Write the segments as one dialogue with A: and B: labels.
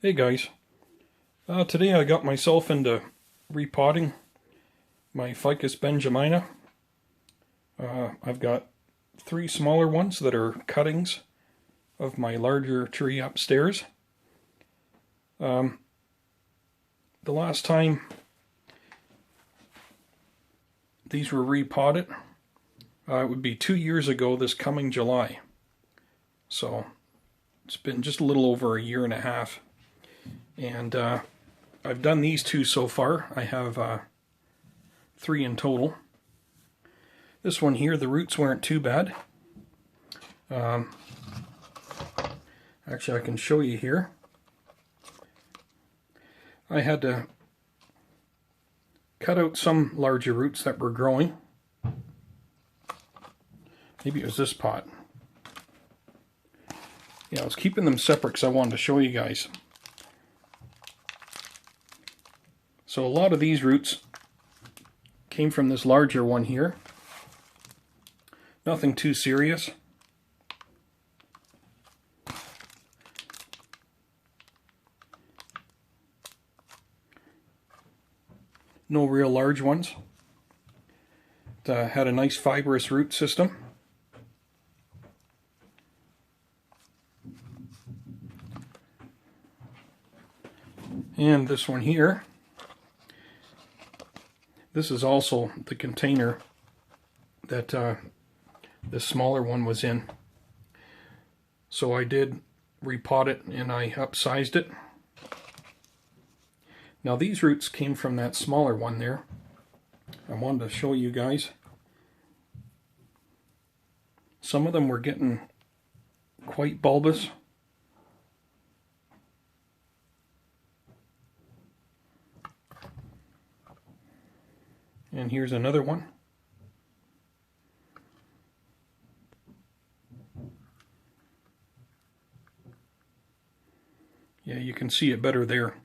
A: Hey guys, today I got myself into repotting my Ficus Benjamina. I've got 3 smaller ones that are cuttings of my larger tree upstairs. The last time these were repotted, it would be 2 years ago this coming July. So it's been just a little over a year and a half. And I've done these 2 so far. I have 3 in total. This one here, the roots weren't too bad. Actually, I can show you here. I had to cut out some larger roots that were growing. Maybe it was this pot. Yeah, I was keeping them separate because I wanted to show you guys. So a lot of these roots came from this larger one here. Nothing too serious. No real large ones. It had a nice fibrous root system. And this one here. This is also the container that this smaller one was in. So I did repot it and I upsized it. Now these roots came from that smaller one there. I wanted to show you guys. Some of them were getting quite bulbous. And here's another one. Yeah, you can see it better there.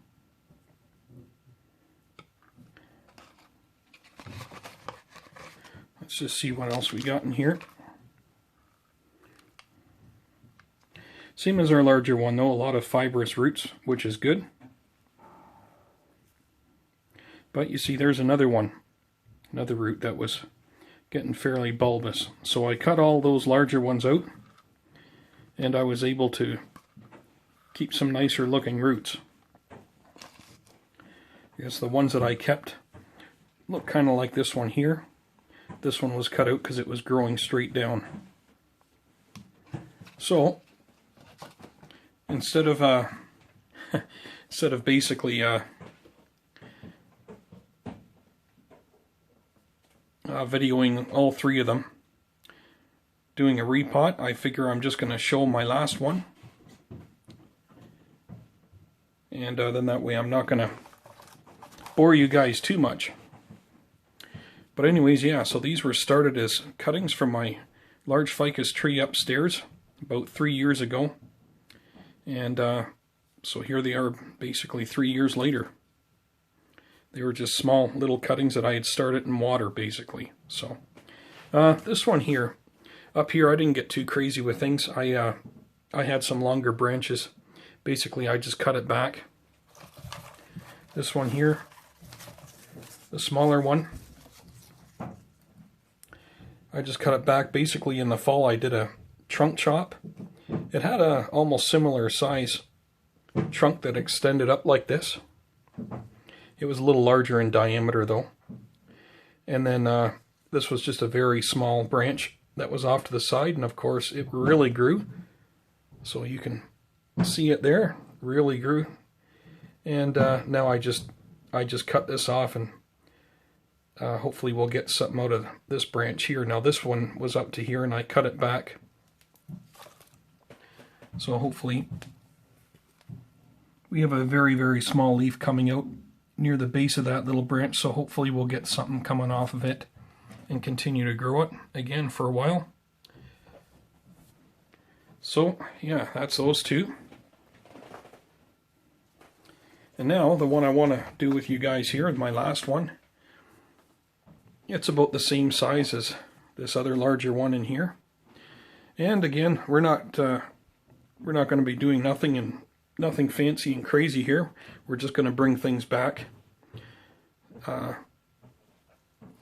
A: Let's just see what else we got in here. Same as our larger one though, a lot of fibrous roots, which is good. But you see there's another one. Another root that was getting fairly bulbous. So I cut all those larger ones out and I was able to keep some nicer looking roots. I guess the ones that I kept look kind of like this one here. This one was cut out because it was growing straight down. So instead of basically videoing all 3 of them doing a repot, I figure I'm just going to show my last one, and then that way I'm not going to bore you guys too much. But anyways, yeah, so these were started as cuttings from my large ficus tree upstairs about 3 years ago, and so here they are basically 3 years later. They were just small little cuttings that I had started in water, basically. So, this one here, up here, I didn't get too crazy with things. I had some longer branches. Basically, I just cut it back. This one here, the smaller one, I just cut it back. Basically, in the fall, I did a trunk chop. It had a almost similar size trunk that extended up like this. It was a little larger in diameter though. And then this was just a very small branch that was off to the side, and of course it really grew. So you can see it there, really grew. And now I just cut this off, and hopefully we'll get something out of this branch here. Now this one was up to here and I cut it back. So hopefully we have a very, very small leaf coming out near the base of that little branch, so hopefully we'll get something coming off of it and continue to grow it again for a while. So yeah, that's those 2. And now the one I want to do with you guys here, my last one, it's about the same size as this other larger one in here. And again, we're not going to be doing nothing in nothing fancy and crazy here. We're just going to bring things back,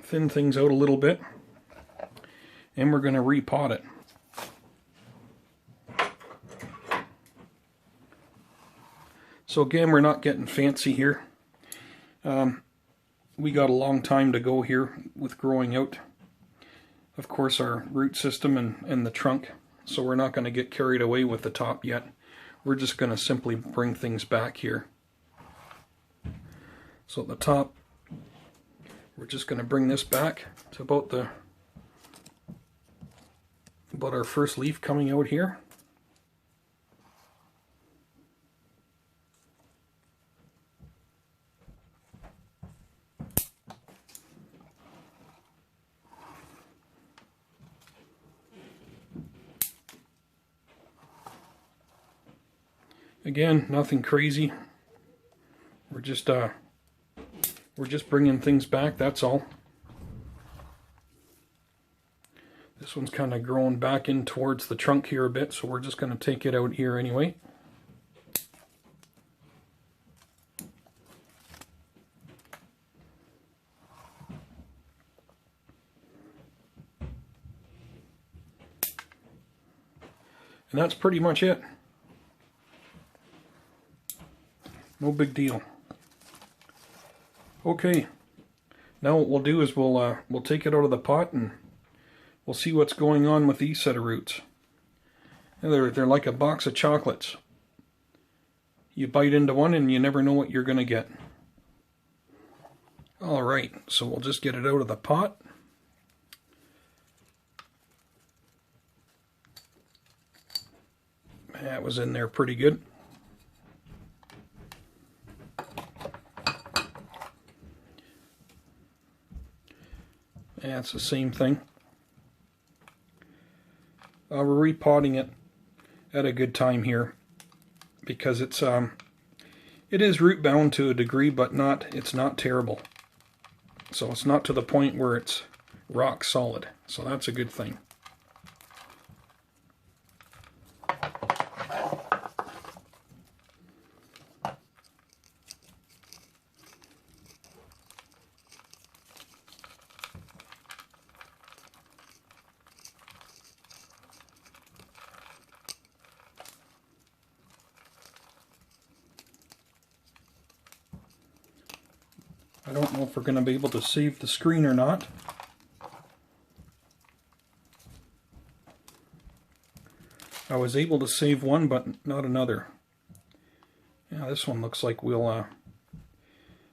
A: thin things out a little bit, and we're going to repot it. So again, we're not getting fancy here. We got a long time to go here with growing out, of course, our root system and the trunk. So we're not going to get carried away with the top yet. We're just going to simply bring things back here. So at the top, we're just going to bring this back to about our first leaf coming out here. Again, nothing crazy. We're just bringing things back, that's all. This one's kind of growing back in towards the trunk here a bit, so we're just going to take it out here anyway. And that's pretty much it. No big deal. Okay, now what we'll do is we'll take it out of the pot and we'll see what's going on with these set of roots. They're like a box of chocolates. You bite into one and you never know what you're going to get. Alright, so we'll just get it out of the pot. That was in there pretty good. Yeah, it's the same thing. We're repotting it at a good time here because it is root bound to a degree, but it's not terrible. So it's not to the point where it's rock solid. So that's a good thing. I don't know if we're going to be able to save the screen or not. I was able to save one, but not another. Yeah, this one looks like we'll,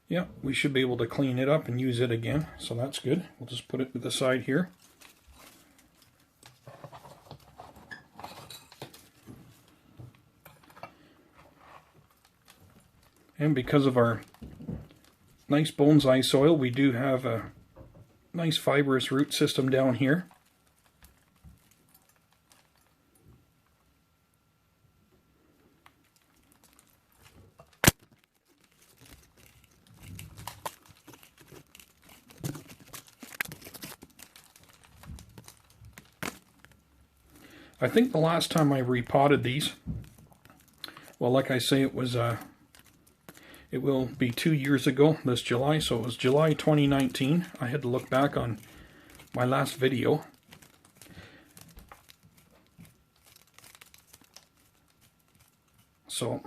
A: yeah, we should be able to clean it up and use it again, so that's good. We'll just put it to the side here. And because of our nice bonsai soil, we do have a nice fibrous root system down here. I think the last time I repotted these, well, like I say, it will be 2 years ago this July, so it was July 2019. I had to look back on my last video. So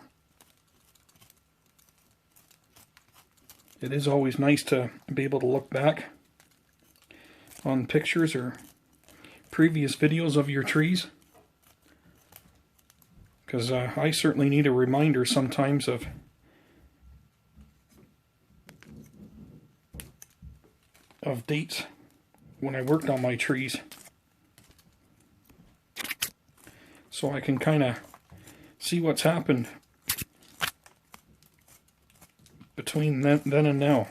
A: it is always nice to be able to look back on pictures or previous videos of your trees, because I certainly need a reminder sometimes of dates when I worked on my trees, so I can kind of see what's happened between then and now.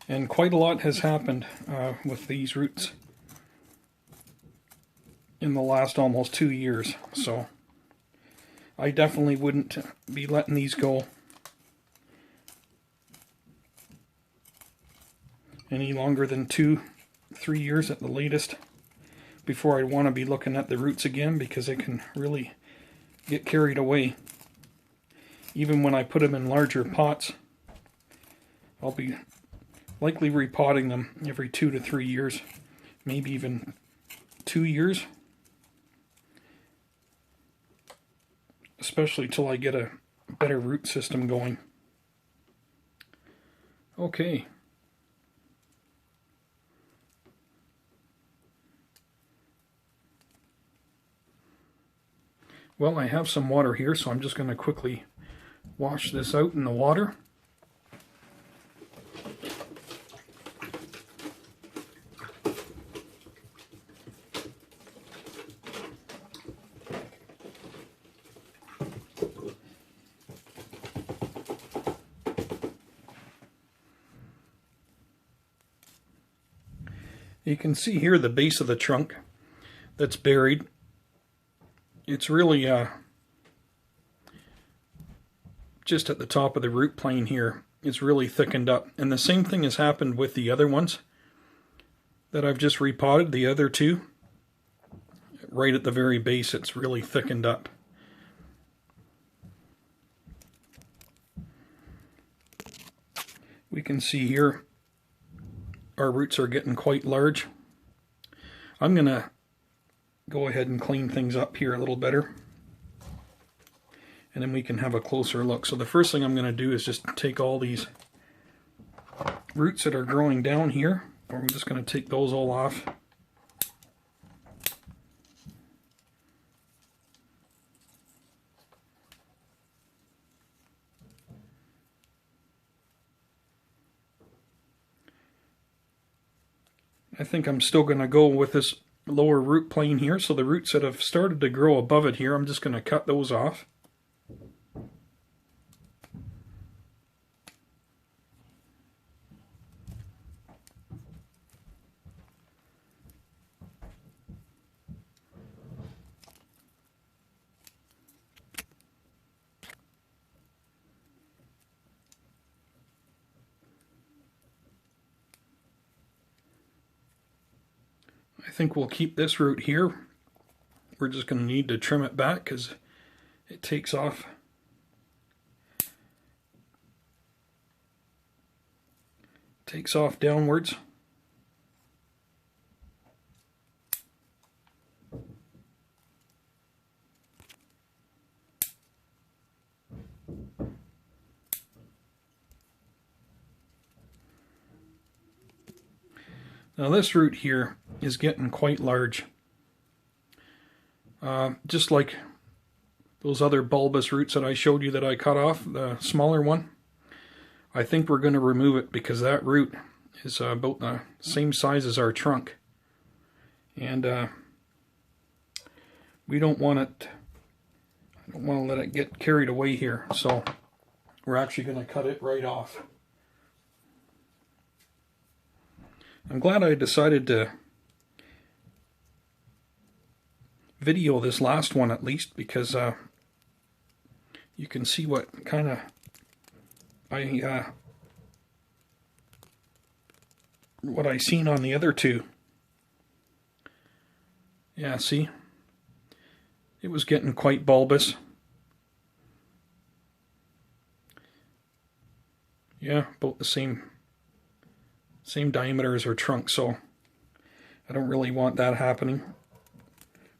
A: And quite a lot has happened with these roots in the last almost 2 years, so I definitely wouldn't be letting these go any longer than 2-3 years at the latest. before I want to be looking at the roots again, because they can really get carried away. Even when I put them in larger pots, I'll be likely repotting them every 2 to 3 years, maybe even 2 years, especially till I get a better root system going. Okay. Well, I have some water here, so I'm just going to quickly wash this out in the water. You can see here the base of the trunk that's buried. It's really just at the top of the root plane here. It's really thickened up. And the same thing has happened with the other ones that I've just repotted, the other two. Right at the very base, it's really thickened up. We can see here our roots are getting quite large. I'm going to go ahead and clean things up here a little better, and then we can have a closer look. So the first thing I'm going to do is just take all these roots that are growing down here, and we're just going to take those all off. I think I'm still going to go with this lower root plane here, so the roots that have started to grow above it here, I'm just going to cut those off. I think we'll keep this root here. We're just going to need to trim it back because it takes off. Takes off downwards. Now this root here is getting quite large. Just like those other bulbous roots that I showed you that I cut off, the smaller one. I think we're going to remove it because that root is about the same size as our trunk. And we don't want it, I don't want to let it get carried away here. So we're actually going to cut it right off. I'm glad I decided to video this last one at least, because you can see what kind of what I seen on the other two. Yeah, see? It was getting quite bulbous. Yeah, about the same diameter as our trunk, so I don't really want that happening.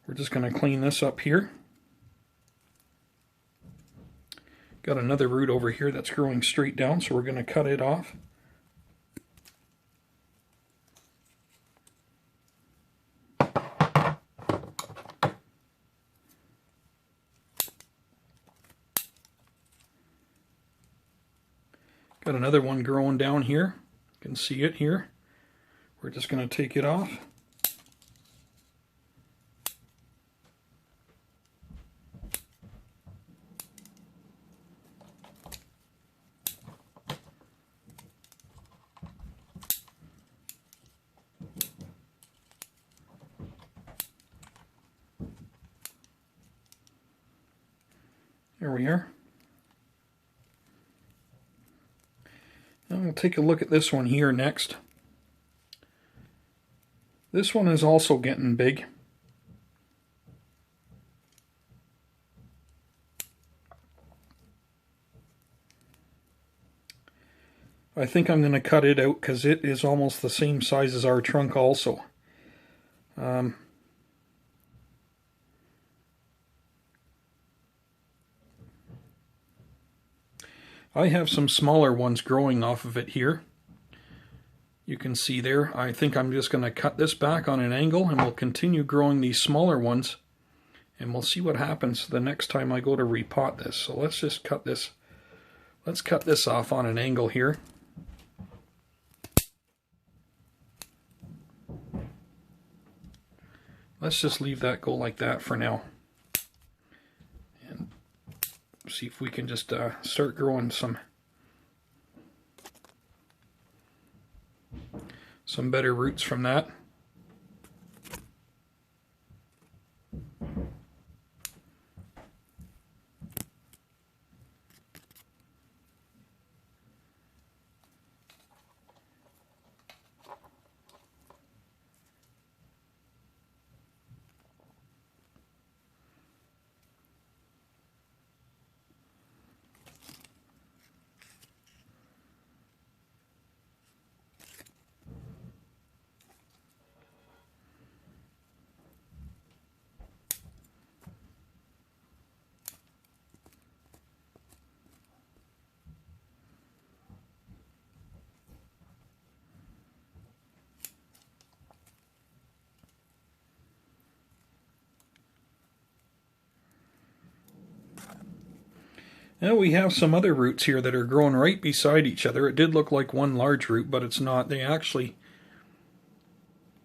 A: We're just going to clean this up here. Got another root over here that's growing straight down, so we're going to cut it off. Got another one growing down here. You can see it here. We're just going to take it off. There we are. And we'll take a look at this one here next. This one is also getting big. I think I'm going to cut it out because it is almost the same size as our trunk also. I have some smaller ones growing off of it here. You can see there. I think I'm just going to cut this back on an angle and we'll continue growing these smaller ones. And we'll see what happens the next time I go to repot this. So let's just cut this. Let's cut this off on an angle here. Let's just leave that go like that for now. And see if we can just start growing some better roots from that. Now we have some other roots here that are growing right beside each other. It did look like one large root, but it's not. They actually,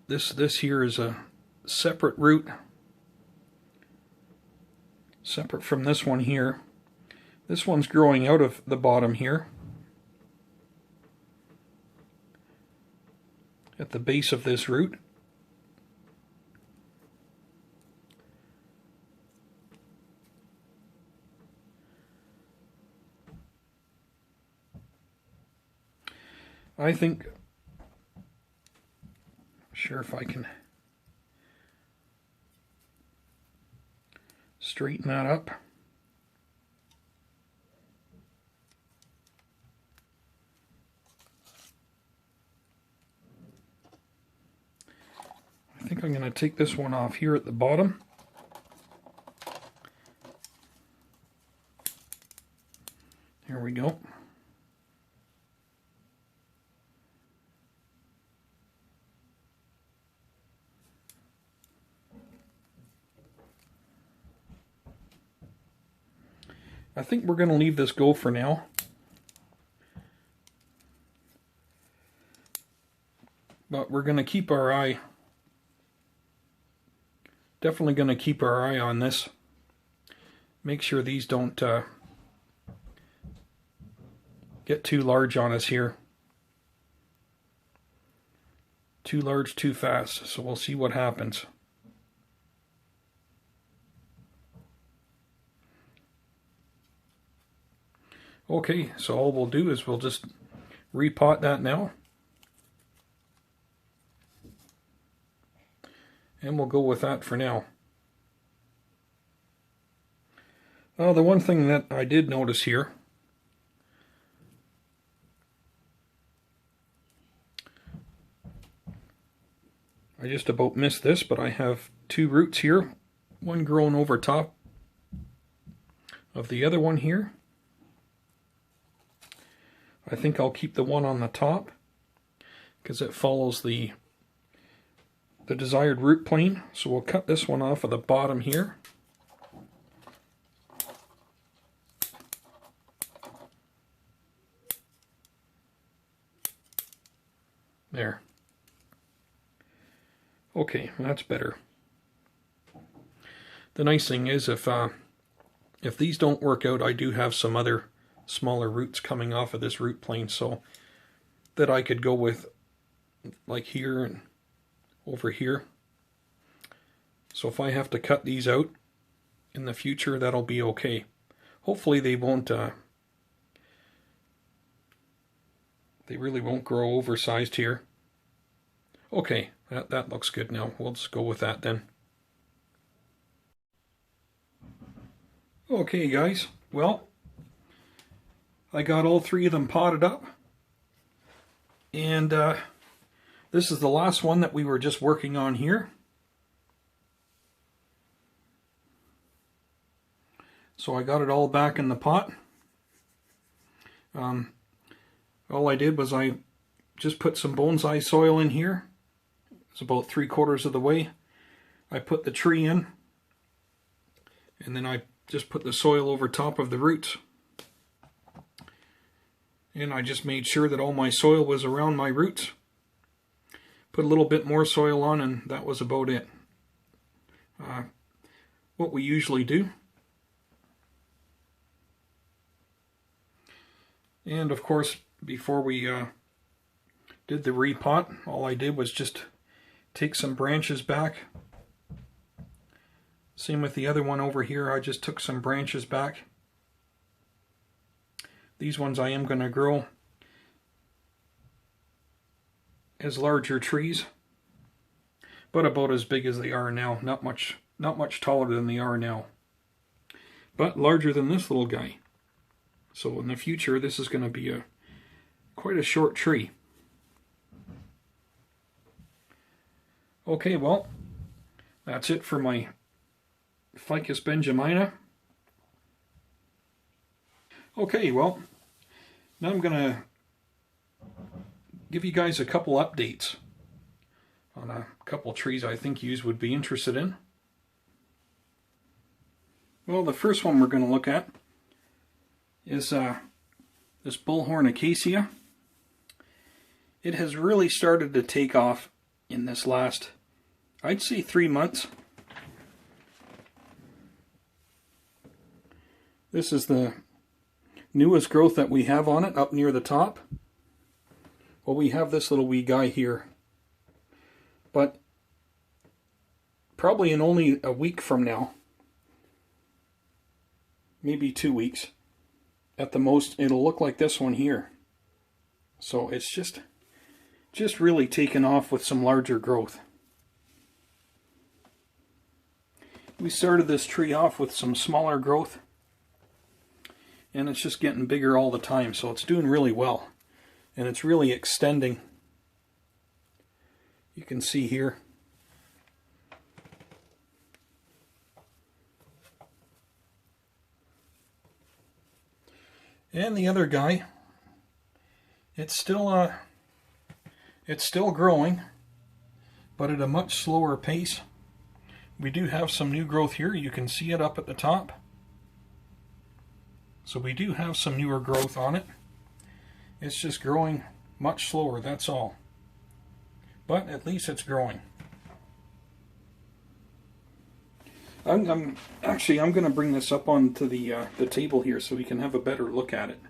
A: this here is a separate root, separate from this one here. This one's growing out of the bottom here, at the base of this root. I think, sure if I can straighten that up. I think I'm going to take this one off here at the bottom. There we go. I think we're going to leave this go for now. But we're going to keep our eye, definitely going to keep our eye on this. Make sure these don't get too large on us here. Too large, too fast. So we'll see what happens. Okay, so all we'll do is we'll just repot that now. And we'll go with that for now. The one thing that I did notice here, I just about missed this, but I have two roots here, one growing over top of the other one here. I think I'll keep the one on the top because it follows the desired root plane. So we'll cut this one off of the bottom here. There. Okay, that's better. The nice thing is if these don't work out, I do have some other smaller roots coming off of this root plane, so that I could go with like here and over here. So if I have to cut these out in the future, that'll be okay. Hopefully they won't they really won't grow oversized here. Okay, That looks good now. We'll just go with that then. Okay guys, well, I got all 3 of them potted up, and this is the last one that we were just working on here. So I got it all back in the pot. All I did was I just put some bonsai soil in here. It's about 3/4 of the way. I put the tree in, and then I just put the soil over top of the roots. And I just made sure that all my soil was around my roots. Put a little bit more soil on, and that was about it. What we usually do. And of course, before we did the repot, all I did was just take some branches back. Same with the other one over here, I just took some branches back. These ones I am going to grow as larger trees, but about as big as they are now. Not much taller than they are now, but larger than this little guy. So in the future, this is going to be quite a short tree. Okay, well, that's it for my Ficus Benjamina. Okay, well, now I'm going to give you guys a couple updates on a couple trees I think you would be interested in. Well, the first one we're going to look at is this bullhorn acacia. It has really started to take off in this last, I'd say, 3 months. This is the newest growth that we have on it, up near the top. Well, we have this little wee guy here, but probably in only a week from now, maybe 2 weeks at the most, it'll look like this one here. So it's just really taken off with some larger growth. We started this tree off with some smaller growth, and it's just getting bigger all the time, so it's doing really well. And it's really extending. You can see here. And the other guy, it's still growing, but at a much slower pace. We do have some new growth here. You can see it up at the top. So we do have some newer growth on it. It's just growing much slower, that's all. But at least it's growing. I'm going to bring this up onto the table here so we can have a better look at it.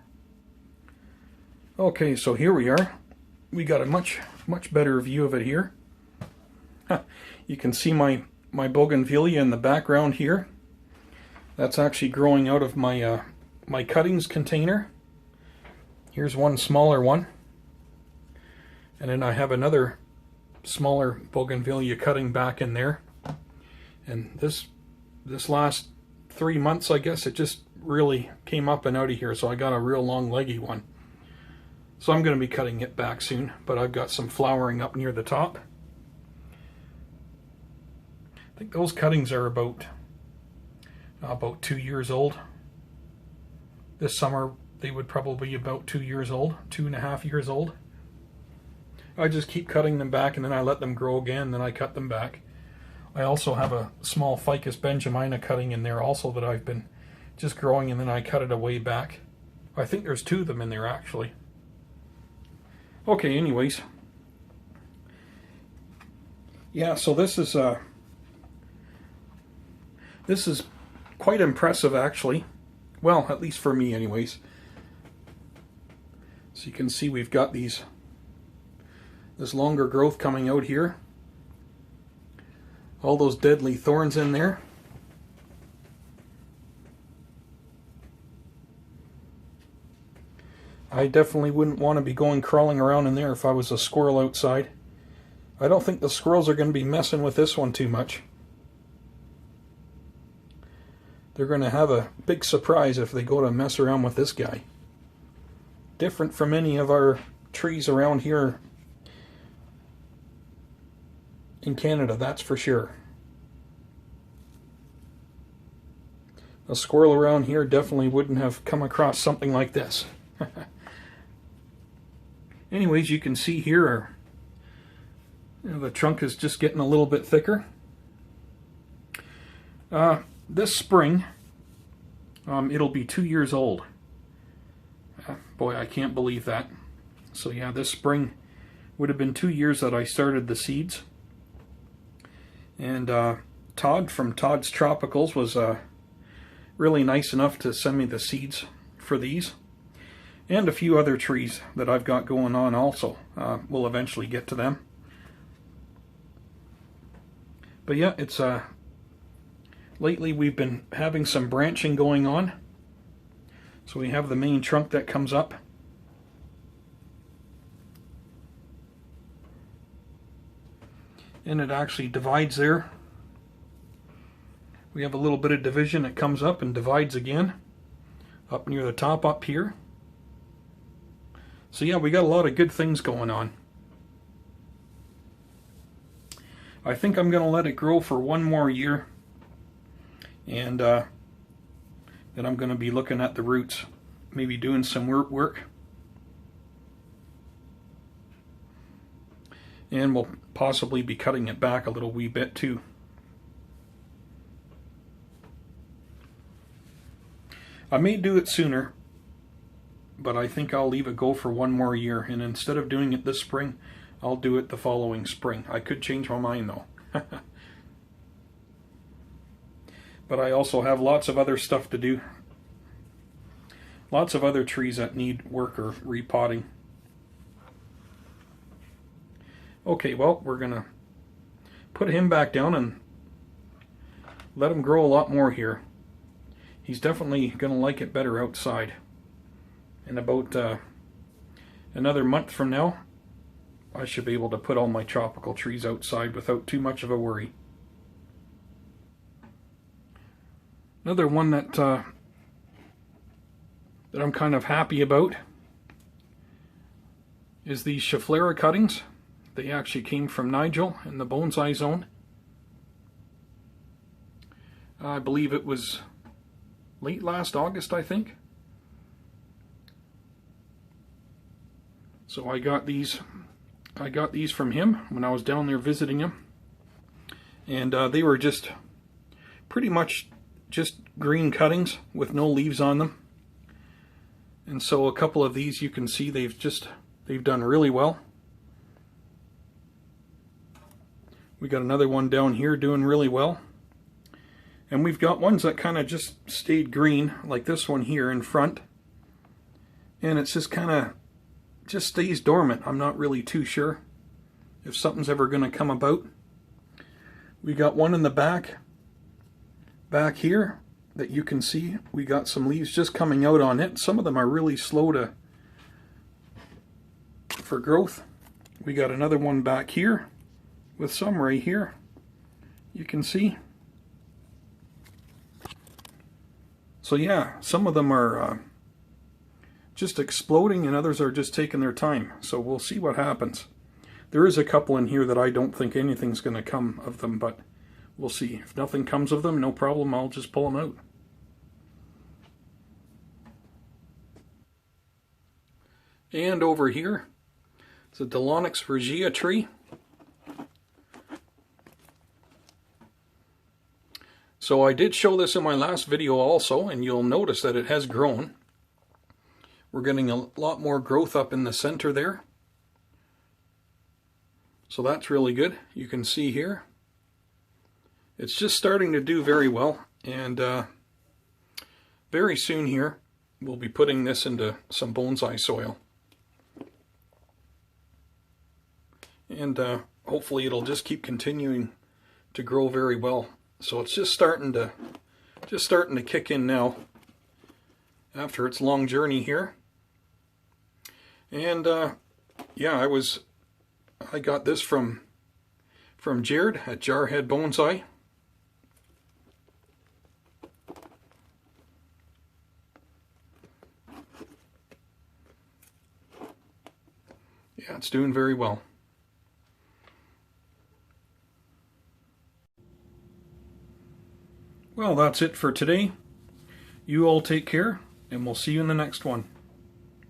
A: Okay, so here we are. We got a much better view of it here. You can see my bougainvillea in the background here. That's actually growing out of my my cuttings container. Here's one smaller one, and then I have another smaller bougainvillea cutting back in there. And this last 3 months, I guess, it just really came up and out of here, so I got a real long leggy one. So I'm going to be cutting it back soon, but I've got some flowering up near the top. I think those cuttings are about 2 years old. This summer they would probably be about 2 years old, 2.5 years old. I just keep cutting them back, and then I let them grow again, then I cut them back. I also have a small Ficus Benjamina cutting in there also that I've been just growing, and then I cut it away back. I think there's 2 of them in there actually. Okay, anyways. Yeah, so this is quite impressive actually. Well, at least for me anyways. So you can see we've got this longer growth coming out here. All those deadly thorns in there. I definitely wouldn't want to be crawling around in there if I was a squirrel outside. I don't think the squirrels are going to be messing with this one too much. They're going to have a big surprise if they go to mess around with this guy. Different from any of our trees around here in Canada, that's for sure. A squirrel around here definitely wouldn't have come across something like this. Anyways, you can see here the trunk is just getting a little bit thicker. This spring, it'll be 2 years old. Boy, I can't believe that. So yeah, this spring would have been 2 years that I started the seeds. And Todd from Todd's Tropicals was really nice enough to send me the seeds for these. And a few other trees that I've got going on also. We'll eventually get to them. But yeah, it's lately we've been having some branching going on. So we have the main trunk that comes up. And it actually divides there. We have a little bit of division that comes up and divides again. Up near the top up here. So yeah, we got a lot of good things going on. I think I'm going to let it grow for 1 more year. And then I'm going to be looking at the roots. Maybe doing some root work. And we'll possibly be cutting it back a little wee bit too. I may do it sooner, but I think I'll leave it go for 1 more year. And instead of doing it this spring, I'll do it the following spring. I could change my mind though. But I also have lots of other stuff to do. Lots of other trees that need work or repotting. Okay, well, we're going to put him back down and let him grow a lot more here. He's definitely going to like it better outside. In about another month from now, I should be able to put all my tropical trees outside without too much of a worry. Another one that I'm kind of happy about is these Schefflera cuttings. They actually came from Nigel in the bonsai zone. I believe it was late last August, I think. So I got these from him when I was down there visiting him. And they were just pretty much just green cuttings with no leaves on them. And so a couple of these, you can see they've done really well. We got another one down here doing really well. And we've got ones that kind of just stayed green, like this one here in front. And it's just kind of just stays dormant. I'm not really too sure if something's ever going to come about. We got one in the back here that you can see. We got some leaves just coming out on it. Some of them are really slow for growth. We got another one back here with some right here. You can see. So yeah, some of them are just exploding and others are just taking their time. So we'll see what happens. There is a couple in here that I don't think anything's going to come of them, but we'll see. If nothing comes of them, no problem, I'll just pull them out. And over here, it's a Delonix regia tree. So I did show this in my last video also, and you'll notice that it has grown. We're getting a lot more growth up in the center there. So that's really good. You can see here. It's just starting to do very well, and very soon here we'll be putting this into some bonsai soil. And hopefully it'll just keep continuing to grow very well. So it's just starting to kick in now after its long journey here. And yeah, I got this from from Jared at Jarhead Bonsai. Yeah, it's doing very well. Well, that's it for today. You all take care, and we'll see you in the next one.